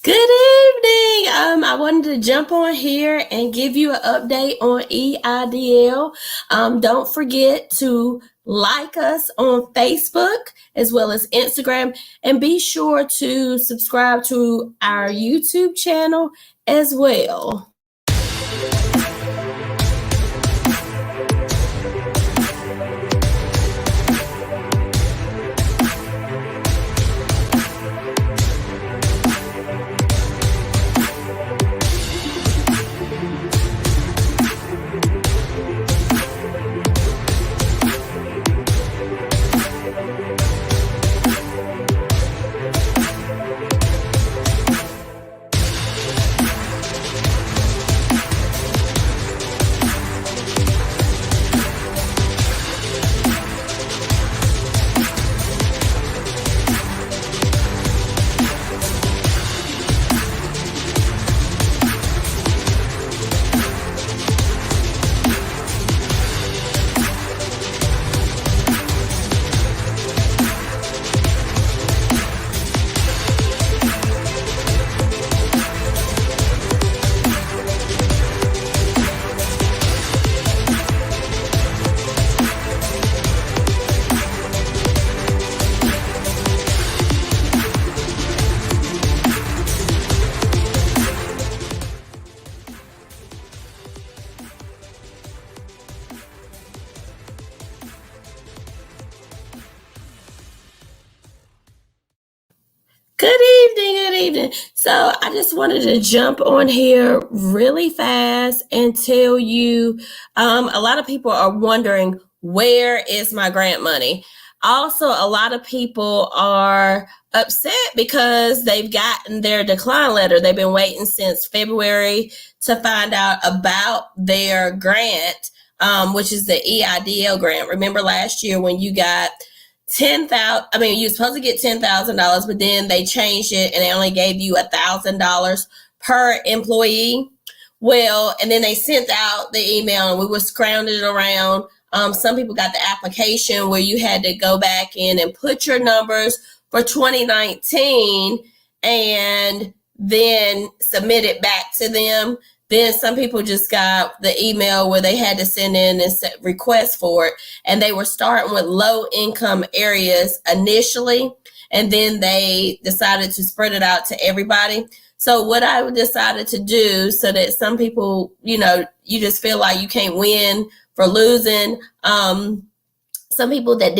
Good evening. I wanted to jump on here and give you an update on EIDL. Don't forget to like us on Facebook as well as Instagram, and be sure to subscribe to our YouTube channel as well. Good evening, good evening. So I just wanted to jump on here really fast and tell you, a lot of people are wondering, where is my grant money? Also, a lot of people are upset because they've gotten their decline letter. They've been waiting since February to find out about their grant, which is the EIDL grant. Remember last year when you got you're supposed to get $10,000, but then they changed it and they only gave you $1,000 per employee. Well, and then they sent out the email and we were scrounging around. Some people got the application where you had to go back in and put your numbers for 2019 and then submit it back to them. Then some people just got the email where they had to send in and request for it. And they were starting with low income areas initially, and then they decided to spread it out to everybody. So what I decided to do, so that some people, you just feel like you can't win for losing. Some people that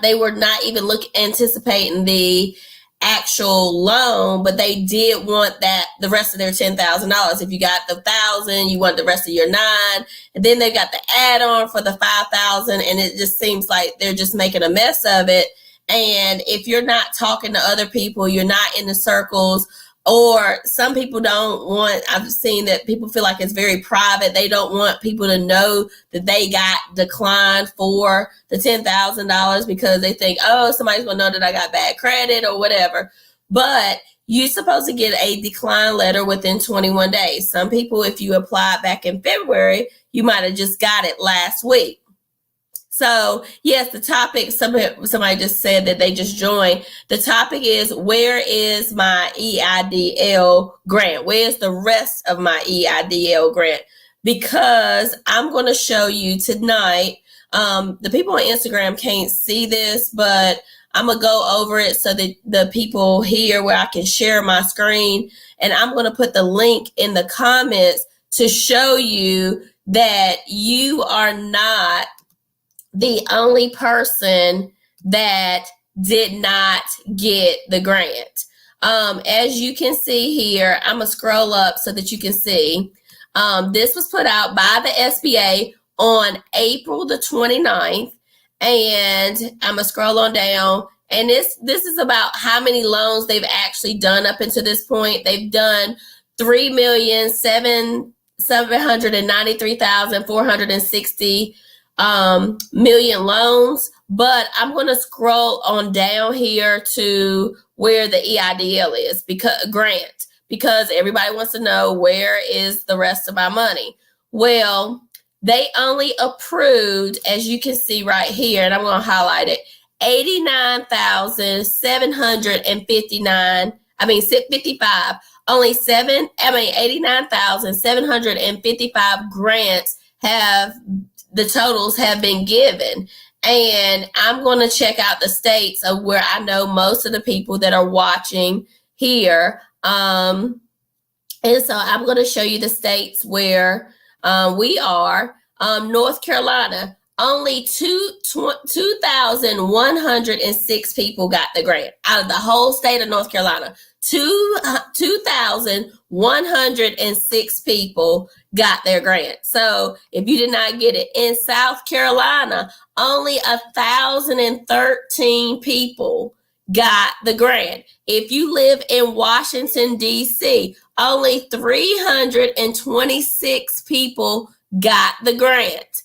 they were not even anticipating the actual loan, but they did want the rest of their $10,000. If you got the $1,000, you want the rest of your $9,000, and then they got the add-on for the $5,000, and it just seems like they're just making a mess of it. And if you're not talking to other people, you're not in the circles, or some people I've seen that people feel like it's very private. They don't want people to know that they got declined for the $10,000 because they think, oh, somebody's gonna know that I got bad credit or whatever. But you're supposed to get a decline letter within 21 days. Some people, if you applied back in February, you might have just got it last week. So yes, the topic, somebody just said that they just joined. The topic is, where is my EIDL grant? Where's the rest of my EIDL grant? Because I'm going to show you tonight, the people on Instagram can't see this, but I'm going to go over it so that the people here where I can share my screen, and I'm going to put the link in the comments to show you that you are not the only person that did not get the grant. As you can see here, I'm gonna scroll up so that you can see. This was put out by the SBA on April the 29th, and I'm gonna scroll on down. And this is about how many loans they've actually done up until this point. They've done 3,793,460 million loans, but I'm going to scroll on down here to where the EIDL is, because everybody wants to know, where is the rest of my money? Well, they only approved, as you can see right here, and I'm going to highlight it, 55 only 89,755 grants the totals have been given. And I'm going to check out the states of where I know most of the people that are watching here. And so I'm going to show you the states where we are. North Carolina, only 2,106 people got the grant out of the whole state of North Carolina. 2,106 people got their grant. So if you did not get it, in South Carolina, only 1,013 people got the grant. If you live in Washington, D.C., only 326 people got the grant.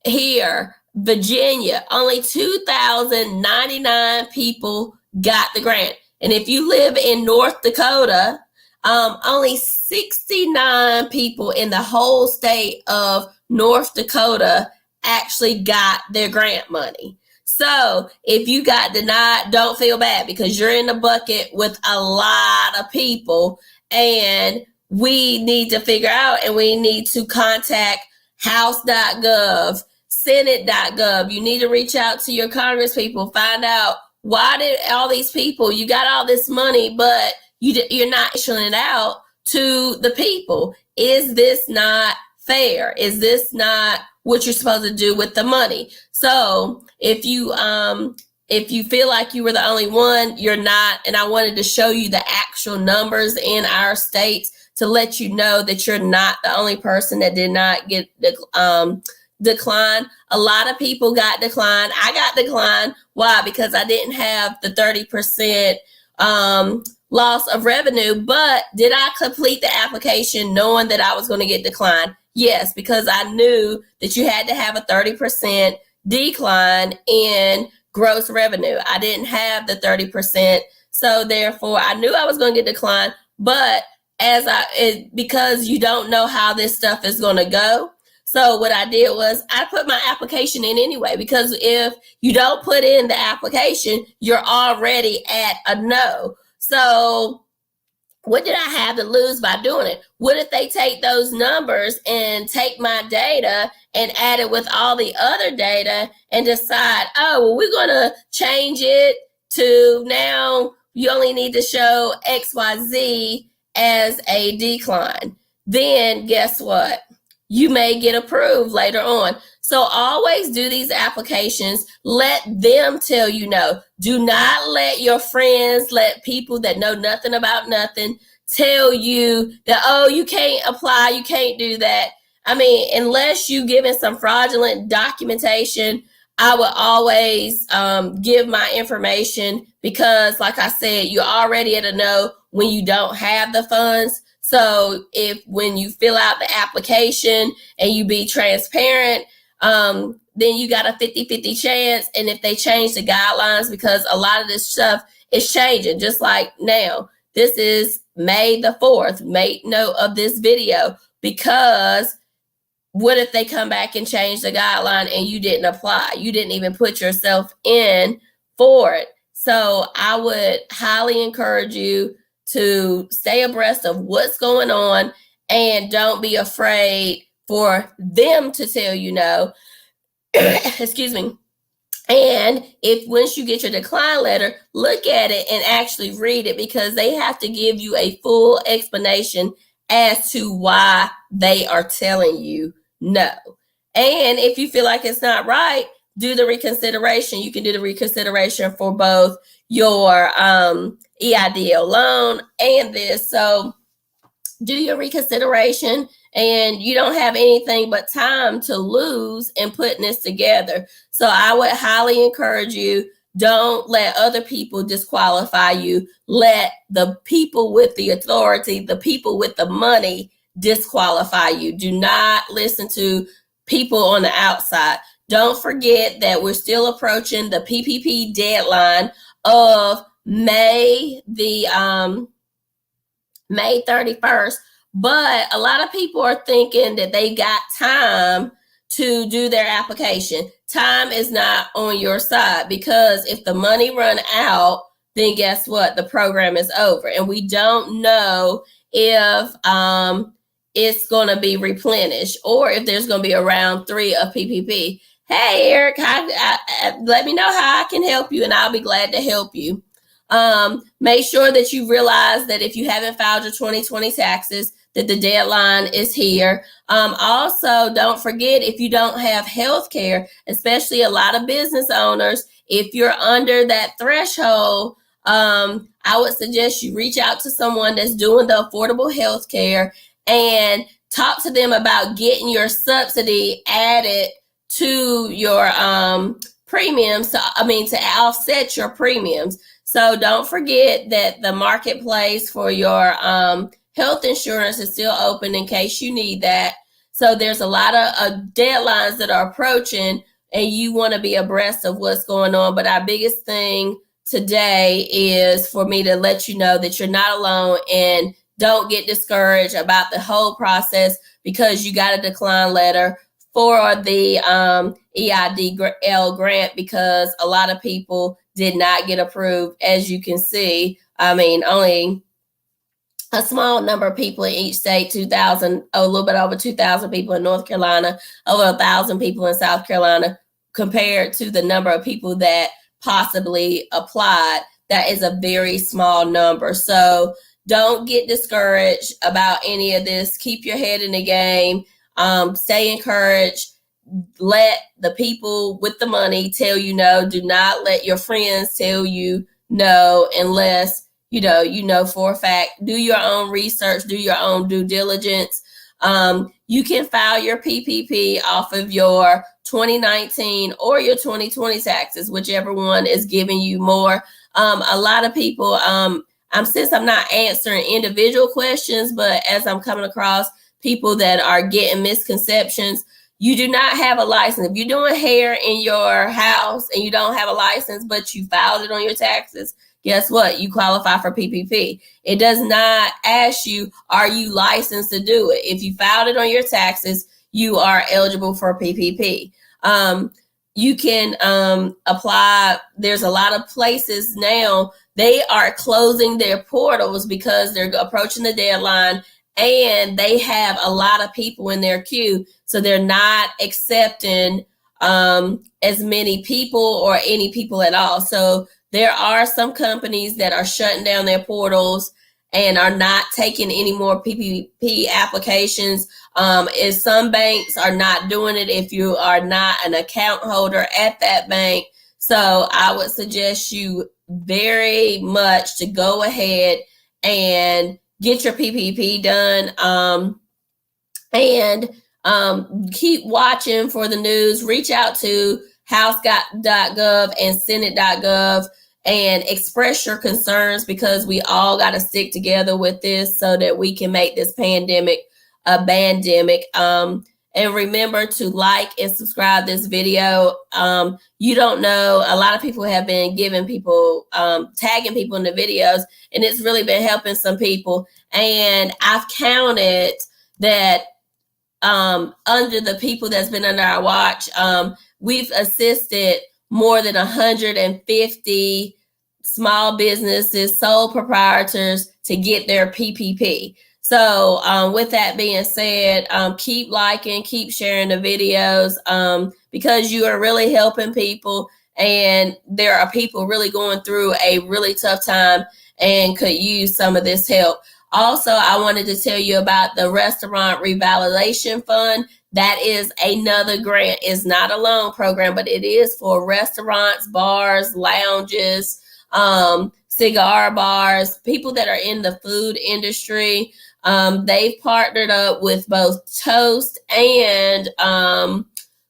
Here, Virginia, only 2,099 people got the grant. And if you live in North Dakota, only 69 people in the whole state of North Dakota actually got their grant money. So if you got denied, don't feel bad, because you're in the bucket with a lot of people, and we need to figure out, and we need to contact house.gov, senate.gov. You need to reach out to your Congress people, find out, why did all these people, you got all this money, but you're not issuing it out to the people? Is this not fair? Is this not what you're supposed to do with the money? So if you feel like you were the only one, you're not. And I wanted to show you the actual numbers in our states to let you know that you're not the only person that did not get declined. A lot of people got declined. I got declined. Why? Because I didn't have the 30% loss of revenue. But did I complete the application knowing that I was going to get declined? Yes, because I knew that you had to have a 30% decline in gross revenue. I didn't have the 30%. So therefore, I knew I was going to get declined. But because you don't know how this stuff is going to go. So what I did was I put my application in anyway, because if you don't put in the application, you're already at a no. So what did I have to lose by doing it? What if they take those numbers and take my data and add it with all the other data and decide, oh, well, we're going to change it to now you only need to show XYZ as a decline. Then guess what? You may get approved later on. So always do these applications. Let them tell you no. Do not let your friends, let people that know nothing about nothing tell you that, oh, you can't apply, you can't do that. I mean, unless you given some fraudulent documentation, I would always give my information, because like I said, you're already at a no when you don't have the funds. So when you fill out the application and you be transparent, then you got a 50-50 chance. And if they change the guidelines, because a lot of this stuff is changing, just like now, this is May the 4th, make note of this video, because what if they come back and change the guideline and you didn't apply? You didn't even put yourself in for it. So I would highly encourage you to stay abreast of what's going on, and don't be afraid for them to tell you no. Excuse me. And once you get your decline letter, look at it and actually read it, because they have to give you a full explanation as to why they are telling you no. And if you feel like it's not right, do the reconsideration. You can do the reconsideration for both your EIDL loan and this. So do your reconsideration, and you don't have anything but time to lose in putting this together. So I would highly encourage you, don't let other people disqualify you. Let the people with the authority, the people with the money, disqualify you. Do not listen to people on the outside. Don't forget that we're still approaching the PPP deadline of May 31st, but a lot of people are thinking that they got time to do their application. Time is not on your side, because if the money run out, then guess what? The program is over. And we don't know if it's going to be replenished or if there's going to be a round 3 of PPP. Hey, Eric, let me know how I can help you, and I'll be glad to help you. Make sure that you realize that if you haven't filed your 2020 taxes, that the deadline is here. Also, don't forget, if you don't have health care, especially a lot of business owners, if you're under that threshold, I would suggest you reach out to someone that's doing the affordable health care and talk to them about getting your subsidy added to your premiums, to offset your premiums. So don't forget that the marketplace for your health insurance is still open in case you need that. So there's a lot of deadlines that are approaching, and you want to be abreast of what's going on. But our biggest thing today is for me to let you know that you're not alone, and don't get discouraged about the whole process because you got a decline letter for the EIDL grant, because a lot of people did not get approved. As you can see, only a small number of people in each state, a little bit over 2,000 people in North Carolina, over 1,000 people in South Carolina, compared to the number of people that possibly applied. That is a very small number. So don't get discouraged about any of this. Keep your head in the game. Stay encouraged. Let the people with the money tell you no. Do not let your friends tell you no unless you know for a fact. Do your own research. Do your own due diligence. You can file your PPP off of your 2019 or your 2020 taxes, whichever one is giving you more. A lot of people, since I'm not answering individual questions, but as I'm coming across people that are getting misconceptions, you do not have a license. If you're doing hair in your house and you don't have a license, but you filed it on your taxes, guess what? You qualify for PPP. It does not ask you, are you licensed to do it? If you filed it on your taxes, you are eligible for PPP. You can apply. There's a lot of places now, they are closing their portals because they're approaching the deadline, and they have a lot of people in their queue. So they're not accepting as many people or any people at all. So there are some companies that are shutting down their portals and are not taking any more PPP applications. If some banks are not doing it, if you are not an account holder at that bank. So I would suggest you very much to go ahead and get your PPP done, and keep watching for the news. Reach out to house.gov and senate.gov and express your concerns, because we all got to stick together with this so that we can make this pandemic a bandemic. And remember to like and subscribe this video. You don't know, a lot of people have been giving people, tagging people in the videos, and it's really been helping some people. And I've counted that under the people that's been under our watch, we've assisted more than 150 small businesses, sole proprietors to get their PPP. So with that being said, keep liking, keep sharing the videos, because you are really helping people, and there are people really going through a really tough time and could use some of this help. Also, I wanted to tell you about the Restaurant Revitalization Fund. That is another grant. It's not a loan program, but it is for restaurants, bars, lounges, cigar bars, people that are in the food industry. They've partnered up with both Toast and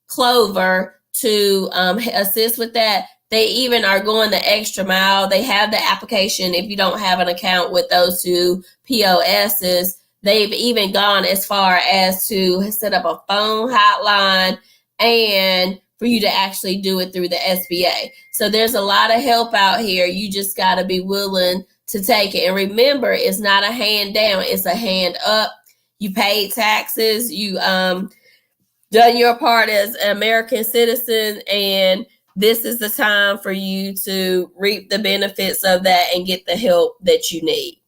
Clover to assist with that. They even are going the extra mile. They have the application. If you don't have an account with those two POSs, they've even gone as far as to set up a phone hotline and for you to actually do it through the SBA. So there's a lot of help out here. You just got to be willing to take it. And remember, it's not a hand down, it's a hand up. You paid taxes, you done your part as an American citizen, and this is the time for you to reap the benefits of that and get the help that you need.